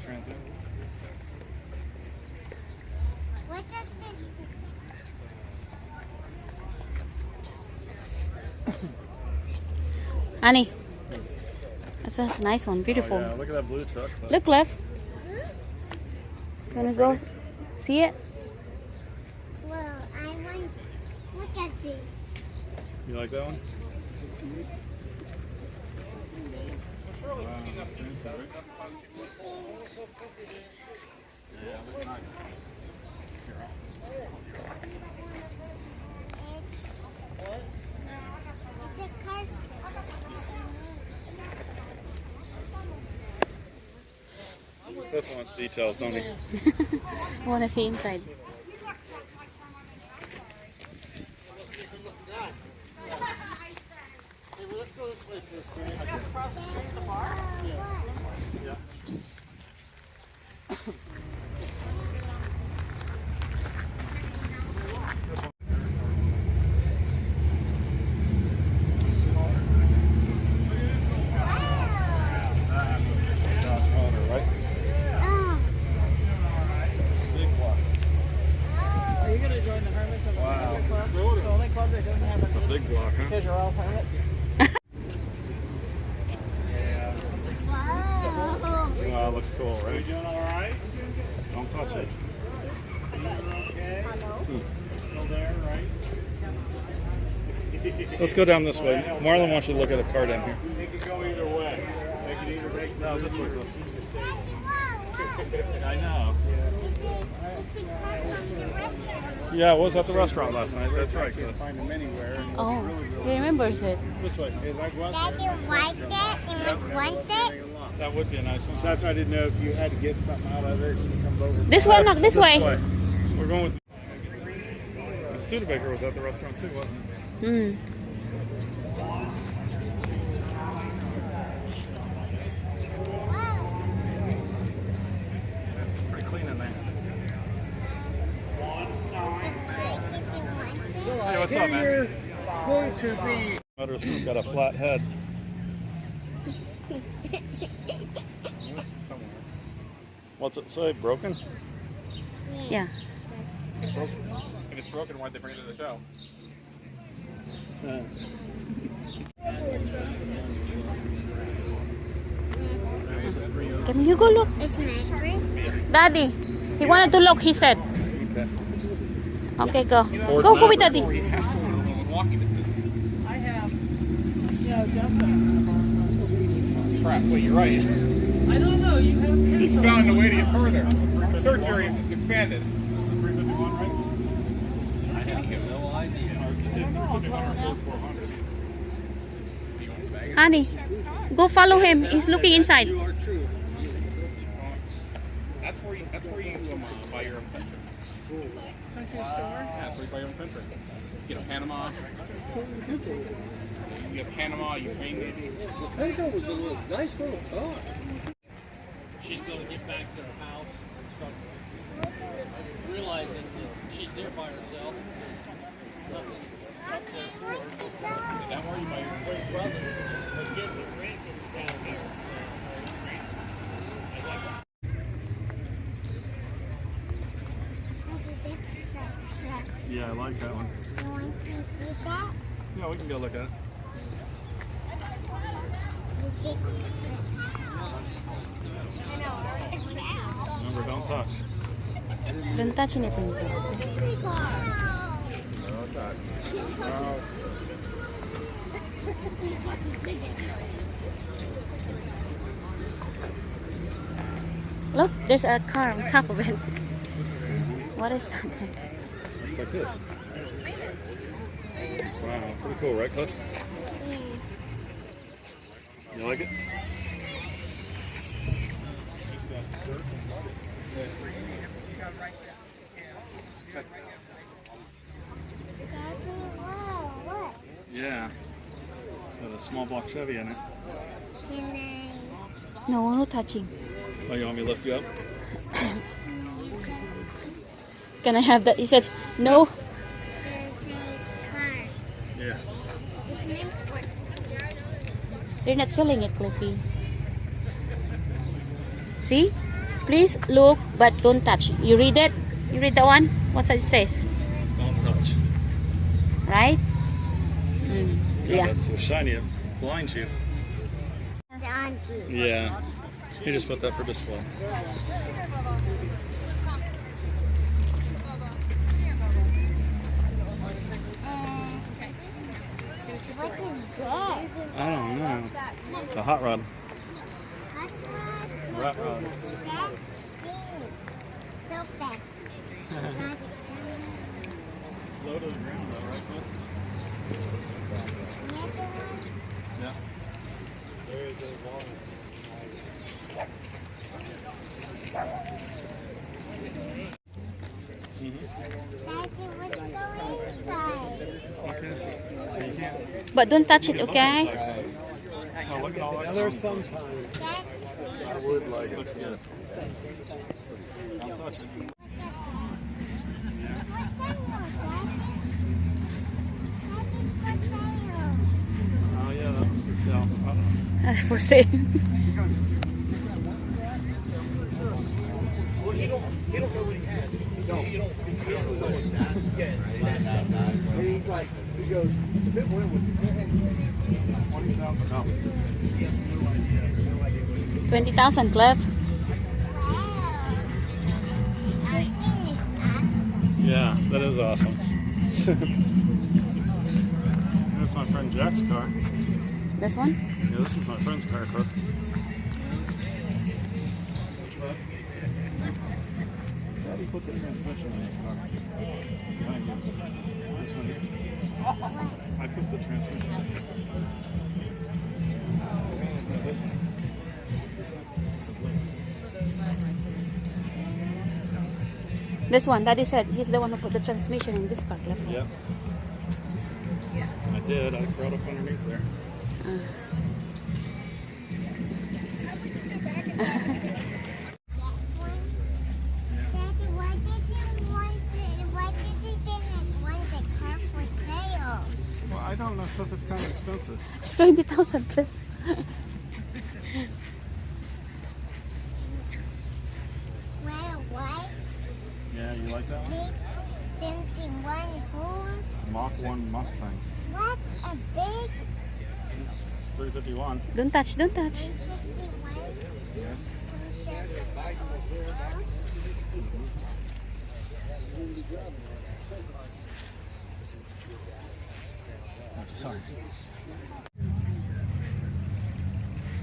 transit. What does this? Annie, that's a nice one, beautiful. Oh, yeah. Look at that blue truck. Look, Cliff. Wanna go see it? Well, I want. Look at this. You like that one? Wow, fancy, right? Yeah, looks nice. It's a car. Cliff wants details, don't he? Wanna see inside? Let's go this way first, right? Across the street at the bar? Yeah. Are you going to join the Hermits of Wow. Club? The only club that doesn't have a A big block, huh? because you're all hermits. Whoa. Wow, looks cool, right? You doing all right? Don't touch it. Okay. Still there, right? Let's go down this way. Marlon wants you to look at a car down here. It could go either way. They could either make No, this way. Cliff. I know. Yeah, I was at the restaurant last night. That's right, Cliff. Find them anywhere. And Oh, he remembers it. This way. as I go out Dad, there, you like it? You must want it? That would be a nice one. that's why I didn't know if you had to get something out of it. You come over. This way, not this way. We're going with. The Studebaker was at the restaurant too, wasn't it? Hmm. It's pretty clean in there. Hey, what's up, man? You're going to be. Mother's got a flat head. What's it say? Broken? Yeah. If it's broken, why'd they bring it to the show? Can you go look? It's Mandarin. Daddy, he wanted to look, he said. Okay, go. Go with Daddy. I have, Justin. Crap, wait, you're right. I don't know. You have. He's found a way to get further. The search area is expanded. It's a 351, right? I have no idea. It's in 351 or 400. Honey, go follow him. He's looking inside. You are true. That's where you buy your own country. Country store. Yeah, that's where you buy your own country. You know, Panama. You have Panama, Ukraine, maybe. That was a little nice little car. She's going to get back to her house and start realizing that she's there by herself. Nothing. Okay, what's it go? Is that where you buy your Her brother, her kid was raped in South here. Yeah, I like that one. You want to see that? Yeah, we can go look at it. Remember, don't touch. Don't touch anything. No touch. Look, there's a car on top of it. What is that? It's like this. Wow, pretty cool, right, Cliff? You like it? Yeah. It's got a small block Chevy in it. Can I? No, no touching. Oh, you want me to lift you up? Can I have that? He said, no. There's a car. Yeah. It's meant for. They're not selling it, Cliffy. See? Please look, but don't touch. You read it? You read that one? What's it says? Don't touch. Right? Yeah. That's so shiny it blinds you. Auntie. Yeah. You just put that for display. What is this? I don't know. It's a hot rod. Hot rod? Rat rod. That thing so fast. Low to the ground though, right? Another one? Yeah. There is a wall. Daddy, what's going inside? Okay. You can't. But don't touch it, okay? Oh, look at all that. There's sometimes That I would like it. Looks good. Don't touch it. Oh yeah, that was for sale. For sale. Well, he don't know what he has. You don't know what he has. Yes. He goes, if it went with $20,000. 20,000, Cliff. Yeah, that is awesome. That's my friend Jack's car. This one? Yeah, this is my friend's car, Cliff. Daddy put the transmission in this car. Behind you. This one. I put the transmission in. This one. This one, Daddy said he's the one who put the transmission in this car, Cliff. Yep. I did. I brought up underneath there. Daddy, why did you didn't want the car for sale? Well, I don't know if it's kind of expensive. It's 20,000, Cliff. Well, what? Yeah, you like that one? Big 71 fool? Mach 1 Mustang. What a big It's 351. Don't touch, don't touch. 51? I'm sorry.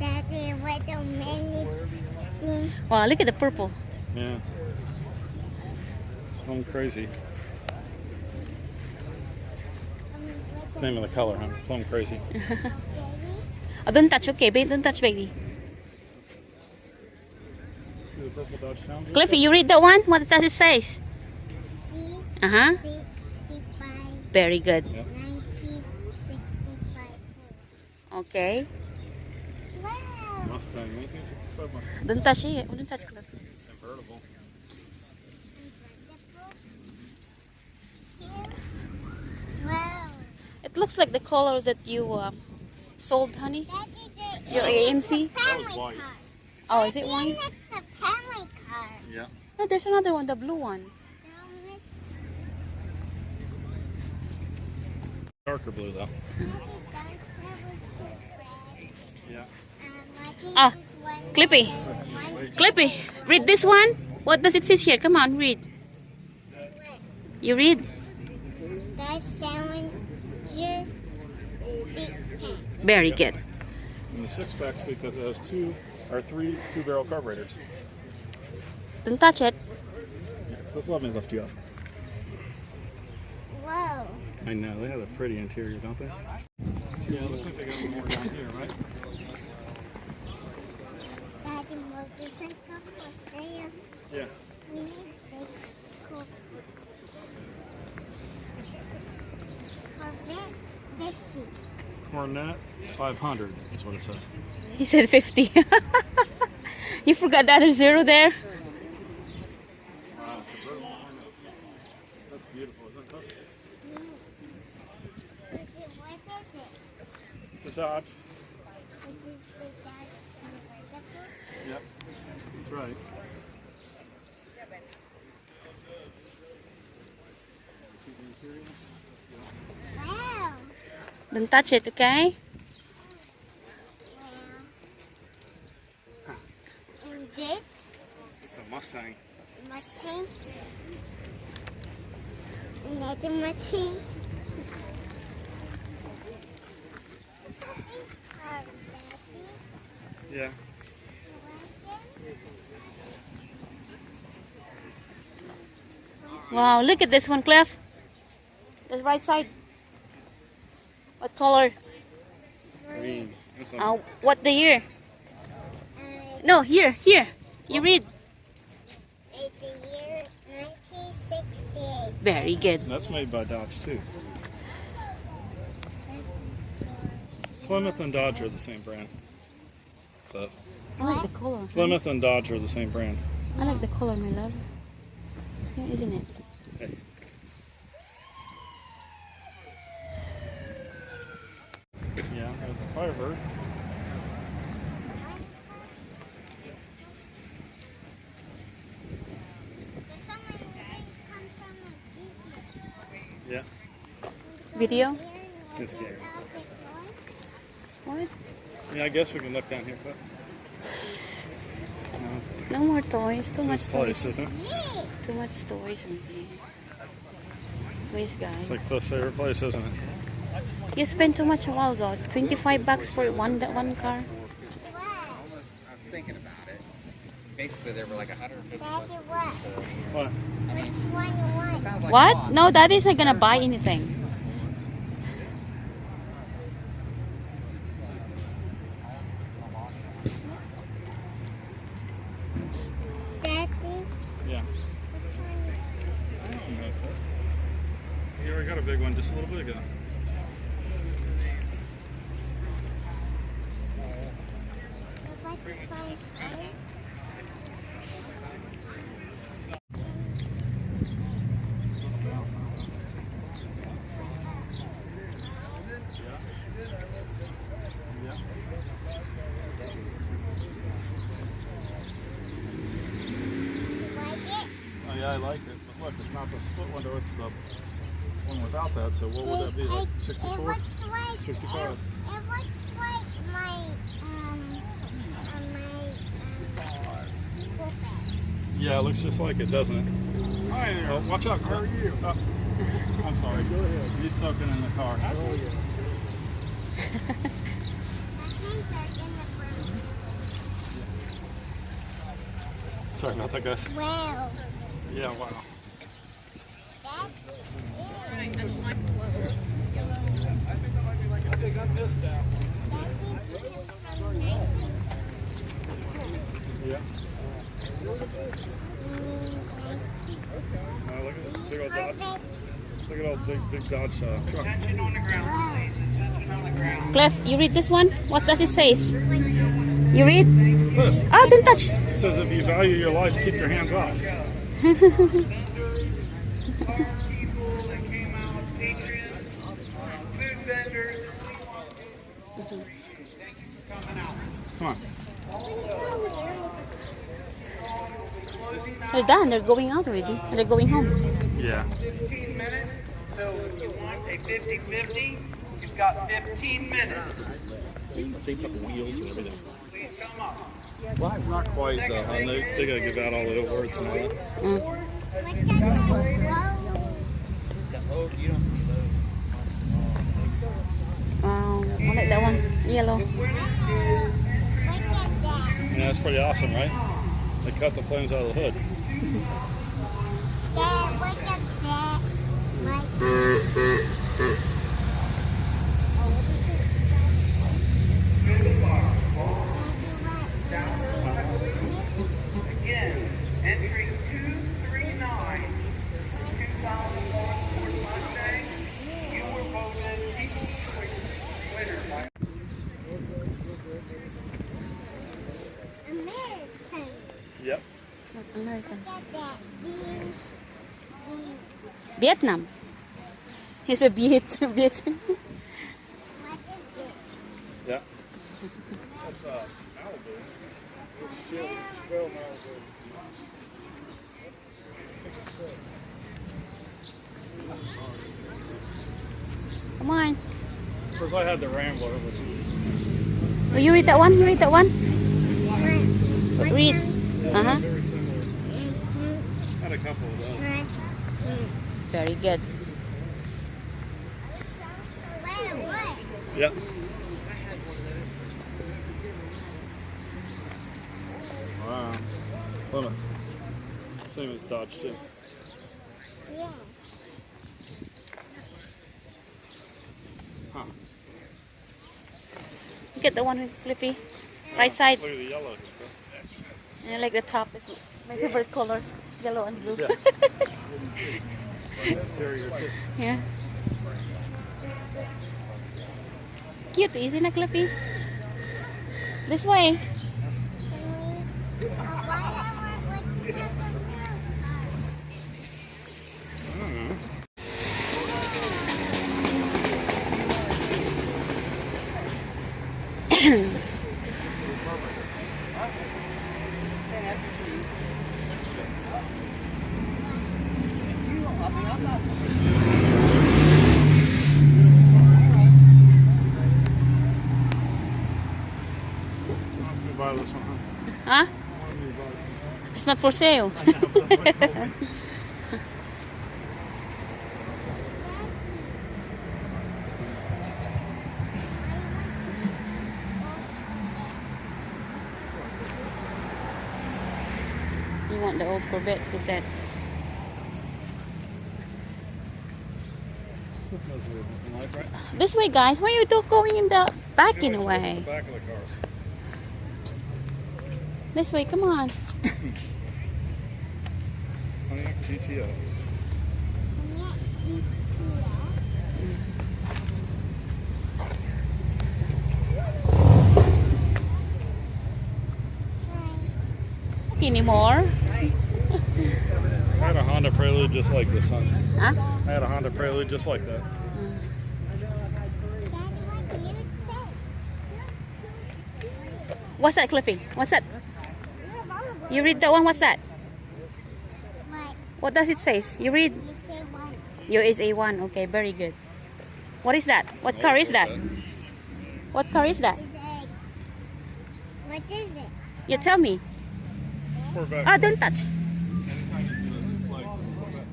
Daddy, what a many things. Wow, look at the purple. Yeah. I'm crazy. It's the name of the color, huh? Plum crazy. Oh, don't touch, okay, babe. Don't touch, baby. See the purple Dodge Challenger? Cliffy, you read that one? What does it say? C, Uh-huh. 65, Very good. 1965. Okay. Wow. Mustang, 1965 Mustang. Don't touch it. Don't touch, Cliff. Convertible. Wow. It looks like the color that you sold, honey. That is Your AMC? family white. car. Oh, is it Daddy, one? that's a family car. Yeah. No, there's another one, the blue one. Darker blue, though. Yeah. Ah, Clippy. Clippy, read this one. What does it say here? Come on, read. You read. That's 7 year Very good. And the 6-pack's because it has 3 two-barrel carburetors. Don't touch it. Yeah, Cliff, let me lift you up. Whoa. I know, they have a pretty interior, don't they? Yeah, it looks like they got more down here, right? Daddy, motorcycle for sale. Yeah. We need this cool Corvette 50. Cornet 500 is what it says. He said 50. You forgot the other zero there? Wow, convertible. That's beautiful, isn't it? What is it? It's a Dodge. Is this the Dodge convertible? Yep, that's right. Wow. Don't touch it, okay? Wow. And this It's a Mustang. Mustang. Another Mustang. Yeah. Wow, look at this one, Cliff. The right side. What color? Green. That's a, What the year? No, here. You read. It's the year 1968. Very good. that's made by Dodge too. Plymouth and Dodge are the same brand. Cliff. I like the color. Plymouth and Dodge are the same brand. I like the color, my love. Yeah, isn't it? Hey. Yeah, there's a Firebird. There's so many things come from a Yeah. Video? This game. What? Yeah, I guess we can look down here, Cliff. No, No more toys. Too much this place, toys. isn't it? Too much toys, auntie. Please, guys. It's like Cliff's favorite place, isn't it? You spent too much a while ago. It's $25 for one car. Almost, I was thinking about it. Basically, they were like 150 Daddy, bucks. what? What? Which one you want? Sounds like a What? lot. No, Daddy isn't gonna buy anything. Daddy, Yeah. which one? You already got a big one just a little bit ago. I'd like to buy a sweater. You like it? Oh yeah, I like it. But look, it's not the split window, it's the one without that. So what would that be, like It 64? looks like 65. It looks like my Yeah, it looks just like it, doesn't it? Hi there. Oh, watch out, Cliff. How are you? Oh, I'm sorry. Go ahead. He's soaking in the car. my hands are in the front. Sorry about that, guys. Wow. Yeah, wow. Yeah. Look at this big old Dodge. Look at old big Dodge truck. Cliff, you read this one? What does it say? You read? Cliff, Oh, don't touch. it says if you value your life, keep your hands off. Come on. They're done. They're going out already. They're going home. Yeah. 15 minutes. So if you want a 50-50, you've got 15 minutes. Shapes up wheels and everything. Please come up. Well, not quite though. Huh? They gotta give out all the words and all that. I like that one. Yellow. Yeah, that's pretty awesome, right? They cut the flames out of the hood. Dad, look at that. Again, entry 239, 2001 Ford Mustang. You were voted People's Choice winner by American. Yep. American. Look at that. Vietnam. He's a Viet. What is it? Yeah. That's Malibu. Still Malibu. Come on. Of course, I had the Rambler, which is Will you read that one? You read that one? Read. Uh-huh. very similar. Had a couple of those. Very good. Yep. Wow. Plymouth. It's the same as Dodge too. Yeah. Huh. Look at the one with Cliffy. Right side. Look at the yellow. And I like the top is my favorite colors. Yellow and blue. Yeah. Interior too. Yeah. Cute, isn't it, Cliffy? This way. Buy this one, huh? Huh? It's not for sale. You want the old Corvette, he said. This way, guys. Why are you two going in the back in a way? Back of the cars. This way, come on. Pontiac GTO. Anymore? I had a Honda Prelude just like this, huh? Huh? I had a Honda Prelude just like that. What's that, Cliffy? What's that? You read that one? What's that? What does it say? You read? Your is A1. Okay, very good. What is that? What car is that? What car is that? What is it? You tell me. Corvette. Ah, don't touch. Anytime you see those two flags, it's a Corvette.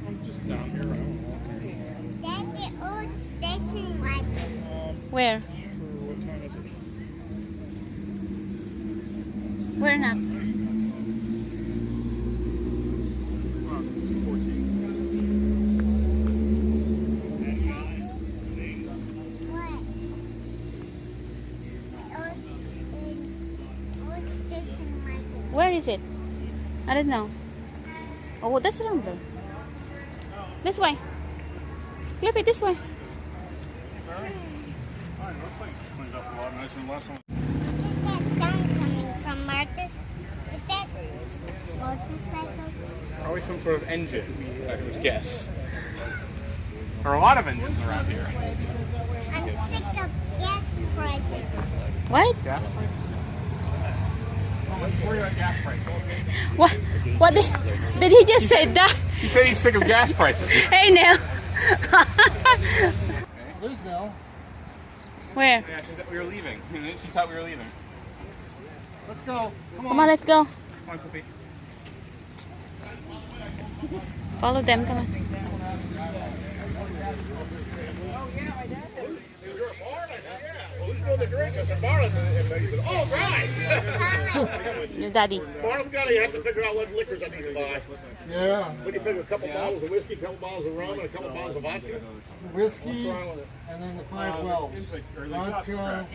I'm just down here. I don't know. That's the old station wagon. Where? Sure, what time is it? Where not? Come on, 2:14. What? The old station wagon. Where is it? I don't know. Oh, that's around there. This way. Cliffy, this way. Alright, this thing's cleaned up a lot nicer than last one. Is that sound coming from Martha's? Is that motorcycles? Probably some sort of engine, I would guess. There are a lot of engines around here. I'm sick of gas prices. What? Gas prices? Where are gas prices? What did he just say that? He said he's sick of gas prices. Hey, Nell. There's Nell. Where? Yeah, she thought we were leaving. She thought we were leaving. Let's go. Come on, let's go. Come on, Cliffy. Follow them, come on. Who's going to drink? I said, Barnum. He said, oh, right. Your daddy. Barnum got you have to figure out what liquors I need to buy. Yeah. What do you figure? A couple bottles of whiskey, a couple bottles of rum, and a couple bottles of vodka? Whiskey, What's wrong with it? and then the 512. Vodka,